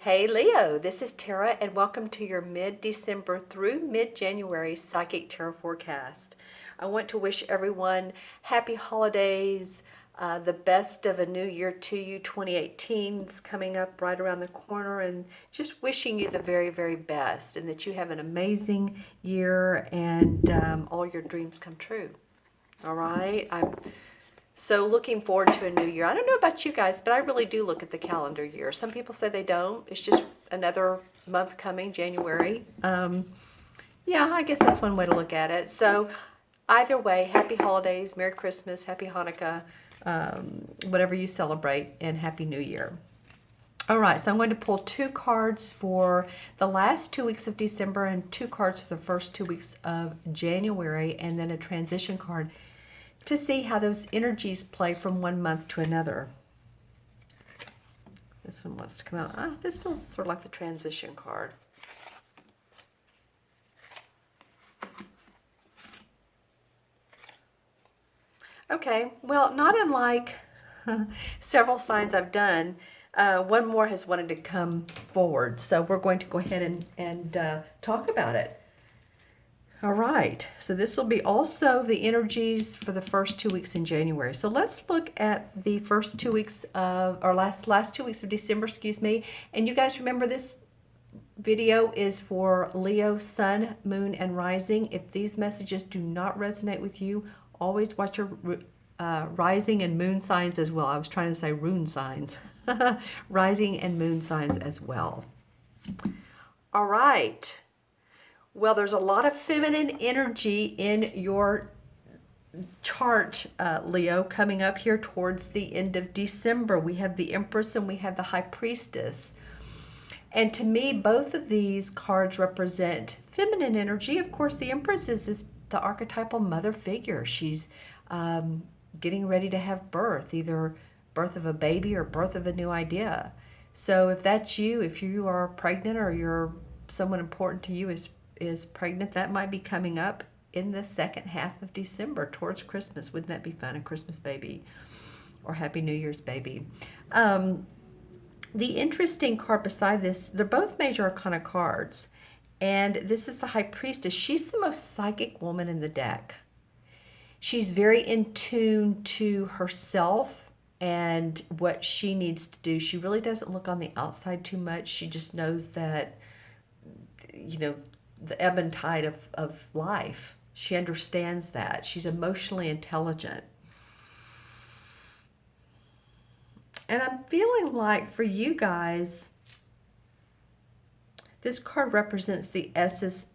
Hey Leo, this is Tara and welcome to your mid-December through mid-January psychic tarot forecast. I want to wish everyone happy holidays, the best of a new year to you. 2018 is coming up right around the corner, and just wishing you the very, very best and that you have an amazing year and all your dreams come true. All right, I'm so looking forward to a new year. I don't know about you guys, but I really do look at the calendar year. Some people say they don't. It's just another month coming, January. Yeah, I guess that's one way to look at it. So either way, happy holidays, Merry Christmas, Happy Hanukkah, whatever you celebrate, and Happy New Year. All right, so I'm going to pull 2 cards for the last 2 weeks of December and 2 cards for the first 2 weeks of January, and then a transition card to see how those energies play from one month to another. This one wants to come out. This feels sort of like the transition card. Okay, well, not unlike several signs I've done, one more has wanted to come forward. So we're going to go ahead and talk about it. All right, so this will be also the energies for the first 2 weeks in January. So let's look at the first 2 weeks of, or last 2 weeks of December, excuse me. And you guys remember this video is for Leo, Sun, Moon, and Rising. If these messages do not resonate with you, always watch your rising and moon signs as well. I was trying to say rune signs. Rising and moon signs as well. All right. Well, there's a lot of feminine energy in your chart, Leo, coming up here towards the end of December. We have the Empress and we have the High Priestess. And to me, both of these cards represent feminine energy. Of course, the Empress is the archetypal mother figure. She's getting ready to have birth, either birth of a baby or birth of a new idea. So if that's you, if you are pregnant or you're someone important to you is pregnant, that might be coming up in the second half of December towards Christmas. Wouldn't that be fun? A Christmas baby or Happy New Year's baby. The interesting card beside this, they're both major arcana cards. And this is the High Priestess. She's the most psychic woman in the deck. She's very in tune to herself and what she needs to do. She really doesn't look on the outside too much. She just knows that, you know, the ebb and tide of life. She understands that. She's emotionally intelligent. And I'm feeling like for you guys, this card represents the essence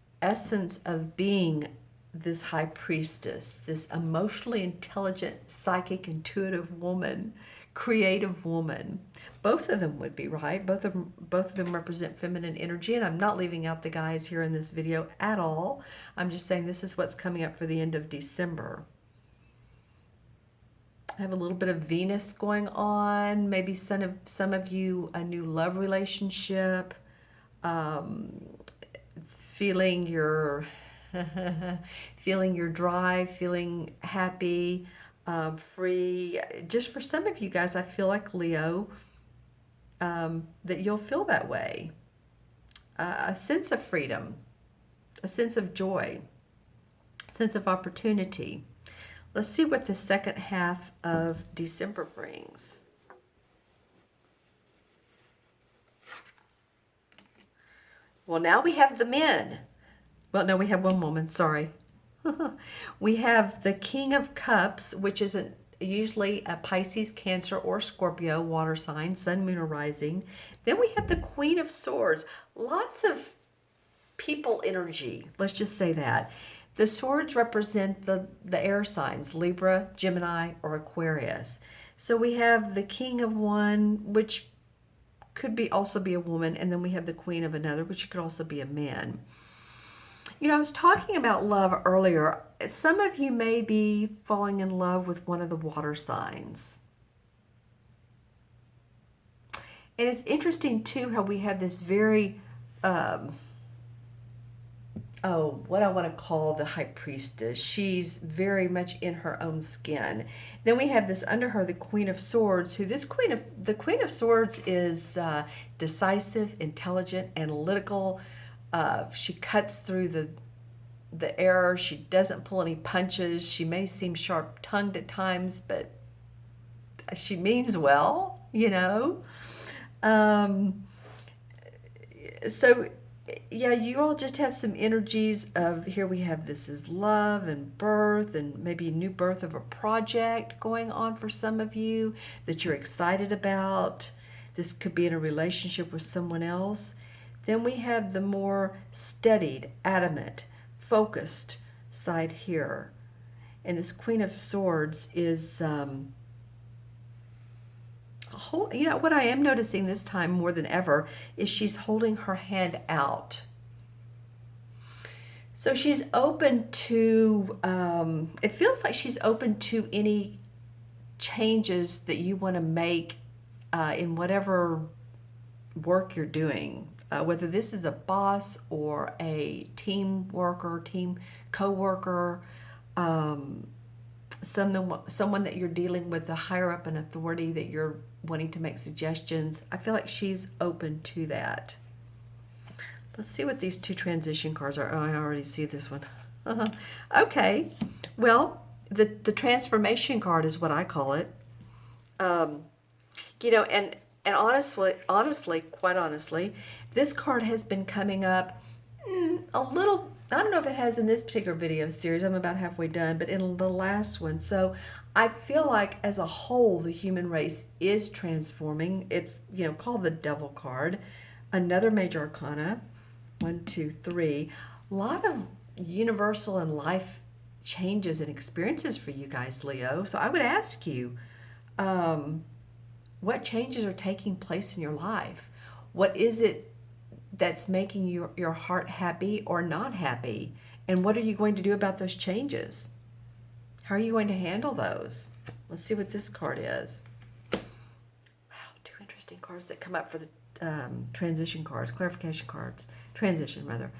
of being this High Priestess, this emotionally intelligent, psychic, intuitive woman, creative woman. Both of them would be, right? Both of them represent feminine energy, and I'm not leaving out the guys here in this video at all. I'm just saying this is what's coming up for the end of December. I have a little bit of Venus going on, maybe some of you a new love relationship, feeling your feeling your drive, feeling happy, free. Just for some of you guys, I feel like Leo, that you'll feel that way. A sense of freedom, a sense of joy, a sense of opportunity. Let's see what the second half of December brings. Well, now we have the men. Well, no, we have one woman, sorry. We have the King of Cups, which is usually a Pisces, Cancer, or Scorpio water sign, Sun, Moon, or Rising. Then we have the Queen of Swords. Lots of people energy, let's just say that. The swords represent the air signs, Libra, Gemini, or Aquarius. So we have the King of one, which could also be a woman, and then we have the Queen of another, which could also be a man. You know, I was talking about love earlier. Some of you may be falling in love with one of the water signs. And it's interesting, too, how we have this very what I want to call the high priestess. She's very much in her own skin. Then we have this under her, the Queen of Swords, who the Queen of Swords is decisive, intelligent, analytical. She cuts through the error. She doesn't pull any punches. She may seem sharp-tongued at times, but she means well, you know. Um, so yeah, you all just have some energies of, here we have, this is love and birth, and maybe a new birth of a project going on for some of you that you're excited about. This could be in a relationship with someone else. Then we have the more studied, adamant, focused side here. And this Queen of Swords is you know, what I am noticing this time more than ever is she's holding her hand out. So she's open to, it feels like she's open to any changes that you want to make in whatever work you're doing. Whether this is a boss or a team worker, team co-worker, someone that you're dealing with, a higher up in authority that you're wanting to make suggestions. I feel like she's open to that. Let's see what these two transition cards are. Oh, I already see this one. Okay. Well, the transformation card is what I call it. You know, and honestly, quite honestly, this card has been coming up a little. I don't know if it has in this particular video series. I'm about halfway done, but in the last one. So I feel like as a whole, the human race is transforming. It's, you know, called the Devil card. Another major arcana. 1, 2, 3. A lot of universal and life changes and experiences for you guys, Leo. So I would ask you, what changes are taking place in your life? What is it that's making your heart happy or not happy? And what are you going to do about those changes? How are you going to handle those? Let's see what this card is. Wow, two interesting cards that come up for the transition cards, clarification cards, transition rather.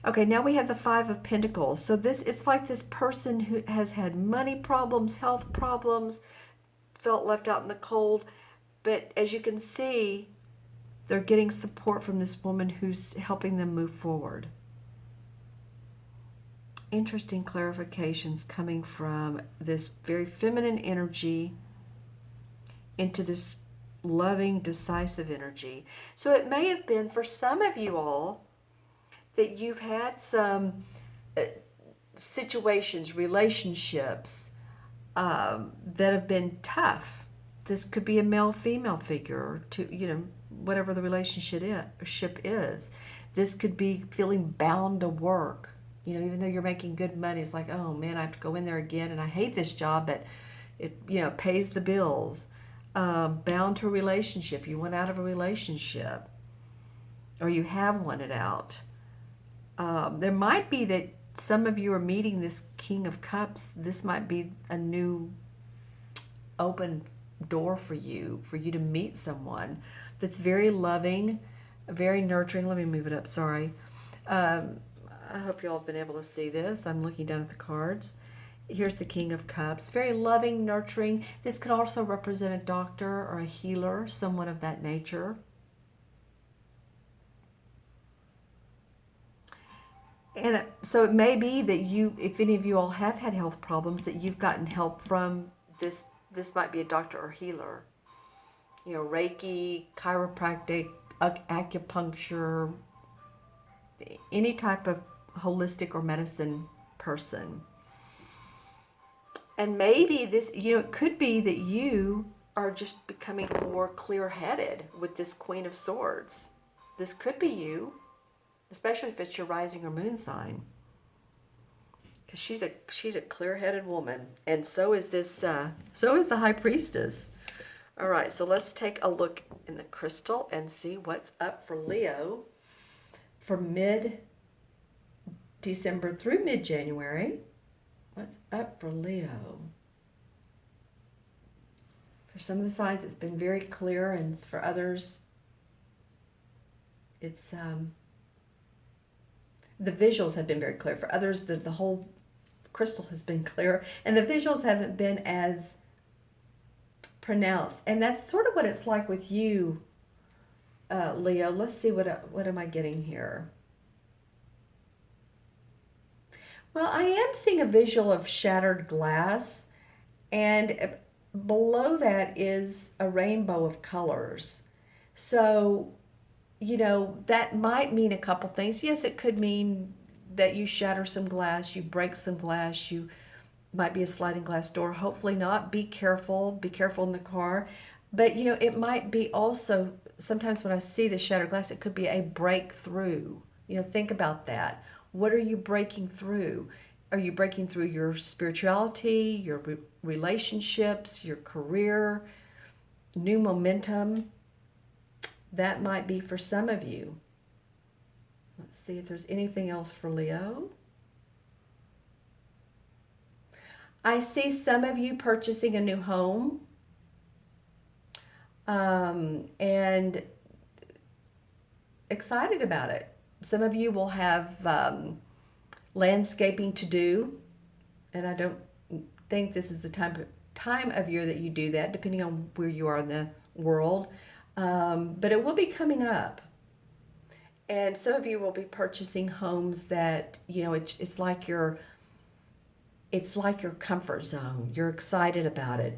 Okay, now we have the Five of Pentacles. So it's like this person who has had money problems, health problems, felt left out in the cold. But as you can see, they're getting support from this woman who's helping them move forward. Interesting clarifications coming from this very feminine energy into this loving, decisive energy. So it may have been for some of you all that you've had some situations, relationships that have been tough. This could be a male-female figure, to, you know, whatever the relationship is. This could be feeling bound to work. You know, even though you're making good money, it's like, oh man, I have to go in there again, and I hate this job, but it, you know, pays the bills. Bound to a relationship. You want out of a relationship, or you have wanted out. There might be that some of you are meeting this King of Cups. This might be a new open door for you to meet someone that's very loving, very nurturing. Let me move it up, sorry. I hope you all have been able to see this. I'm looking down at the cards. Here's the King of Cups. Very loving, nurturing. This could also represent a doctor or a healer, someone of that nature. And so it may be that you, if any of you all have had health problems, that you've gotten help from this. This might be a doctor or healer. You know, Reiki, chiropractic, acupuncture, any type of holistic or medicine person. And maybe this, you know, it could be that you are just becoming more clear-headed with this Queen of Swords. This could be you, especially if it's your rising or moon sign. Because she's a clear-headed woman, and so is this. So is the High Priestess. All right, so let's take a look in the crystal and see what's up for Leo for mid-December through mid-January. What's up for Leo? For some of the signs, it's been very clear, and for others, it's the visuals have been very clear. For others, the whole crystal has been clear, and the visuals haven't been as pronounced. And that's sort of what it's like with you, Leo. Let's see, what am I getting here? Well, I am seeing a visual of shattered glass, and below that is a rainbow of colors. So, that might mean a couple things. Yes, it could mean that you shatter some glass, you break some glass, you might be a sliding glass door. Hopefully not. Be careful. Be careful in the car. But, it might be also, sometimes when I see the shattered glass, it could be a breakthrough. Think about that. What are you breaking through? Are you breaking through your spirituality, your relationships, your career, new momentum? That might be for some of you. Let's see if there's anything else for Leo. I see some of you purchasing a new home. And excited about it. Some of you will have landscaping to do. And I don't think this is the time of year that you do that, depending on where you are in the world. But it will be coming up. And some of you will be purchasing homes that, it's like your comfort zone. You're excited about it.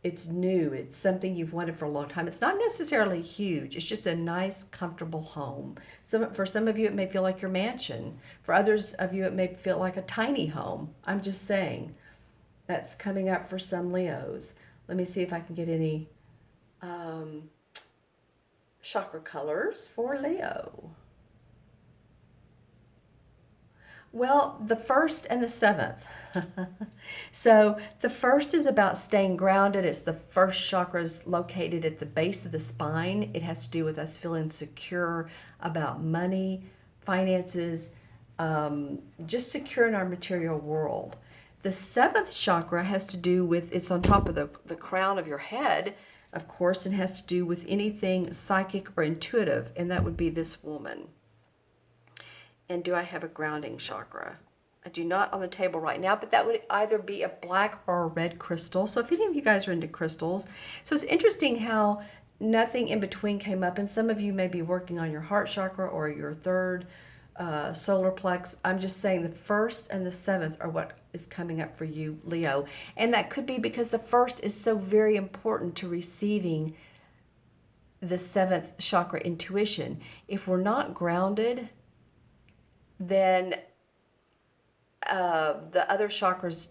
It's new. It's something you've wanted for a long time. It's not necessarily huge. It's just a nice, comfortable home. For some of you, it may feel like your mansion. For others of you, it may feel like a tiny home. I'm just saying that's coming up for some Leos. Let me see if I can get any chakra colors for Leo. Well, the 1st and the 7th. So the 1st is about staying grounded. It's the first chakra is located at the base of the spine. It has to do with us feeling secure about money, finances, just secure in our material world. The 7th chakra has to do with, it's on top of the crown of your head, of course, and has to do with anything psychic or intuitive, and that would be this woman. And do I have a grounding chakra? I do not on the table right now, but that would either be a black or a red crystal. So if any of you guys are into crystals, so it's interesting how nothing in between came up, and some of you may be working on your heart chakra or your 3rd solar plex. I'm just saying the 1st and the 7th are what is coming up for you, Leo. And that could be because the 1st is so very important to receiving the 7th chakra intuition. If we're not grounded, then the other chakras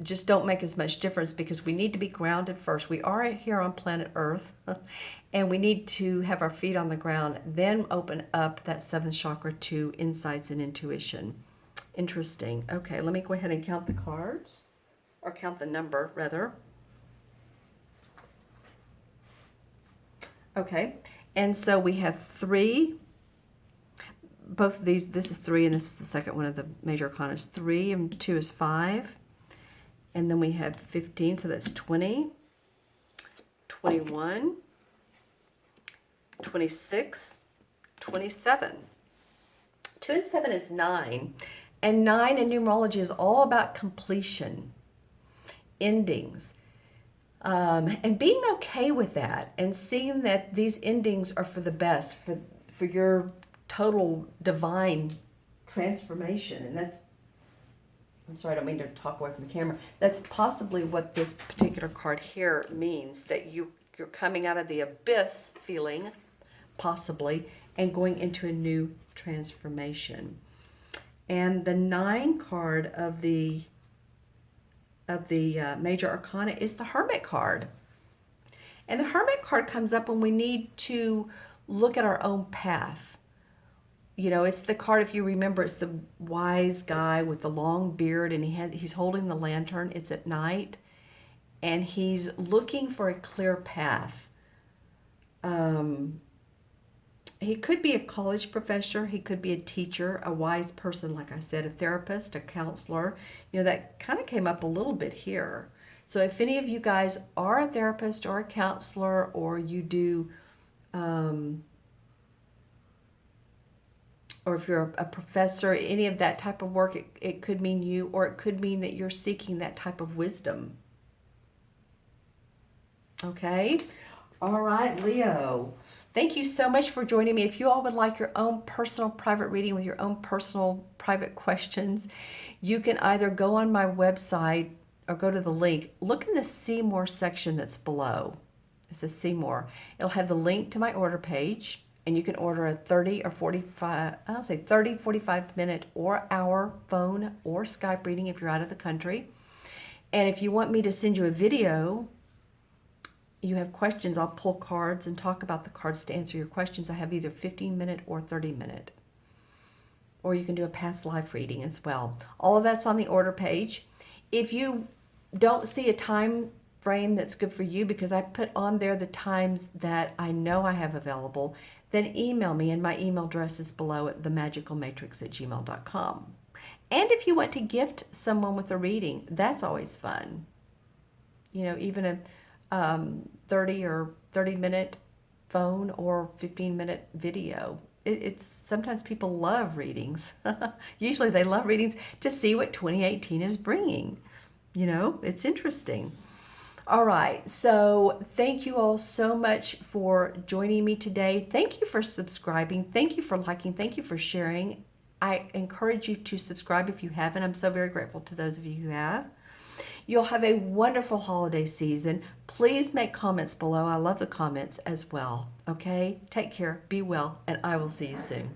just don't make as much difference, because we need to be grounded first. We are here on planet Earth, and we need to have our feet on the ground, then open up that 7th chakra to insights and intuition. Interesting. Okay, let me go ahead and count the cards, or count the number, rather. Okay, and so we have 3. Both of these, this is 3 and this is the second one of the major arcanas. 3 and 2 is 5. And then we have 15, so that's 20, 21, 26, 27. 2 and 7 is 9. And 9 in numerology is all about completion, endings, and being okay with that, and seeing that these endings are for the best, for your total divine transformation. And that's, I'm sorry, I don't mean to talk away from the camera. That's possibly what this particular card here means, that you're coming out of the abyss feeling, possibly, and going into a new transformation. And the 9 card of the major arcana is the Hermit card. And the Hermit card comes up when we need to look at our own path. It's the card, if you remember, it's the wise guy with the long beard, and he's holding the lantern. It's at night, and he's looking for a clear path. He could be a college professor. He could be a teacher, a wise person, like I said, a therapist, a counselor. That kind of came up a little bit here. So if any of you guys are a therapist or a counselor, or you do... or if you're a professor, any of that type of work, it could mean you, or it could mean that you're seeking that type of wisdom. Okay? All right, Leo. Thank you so much for joining me. If you all would like your own personal private reading with your own personal private questions, you can either go on my website or go to the link. Look in the See More section that's below. It says See More. It'll have the link to my order page, and you can order a 30 or 45, I'll say 30, 45 minute or hour phone or Skype reading if you're out of the country. And if you want me to send you a video, you have questions, I'll pull cards and talk about the cards to answer your questions. I have either 15-minute or 30-minute. Or you can do a past life reading as well. All of that's on the order page. If you don't see a time frame that's good for you, because I put on there the times that I know I have available, then email me, and my email address is below at themagicalmatrix@gmail.com. And if you want to gift someone with a reading, that's always fun. You know, even a 30 or 30-minute phone or 15-minute video. It's sometimes people love readings. Usually they love readings to see what 2018 is bringing. You know, it's interesting. All right, so thank you all so much for joining me today. Thank you for subscribing. Thank you for liking. Thank you for sharing. I encourage you to subscribe if you haven't. I'm so very grateful to those of you who have. You'll have a wonderful holiday season. Please make comments below. I love the comments as well. Okay? Take care, be well, and I will see you soon.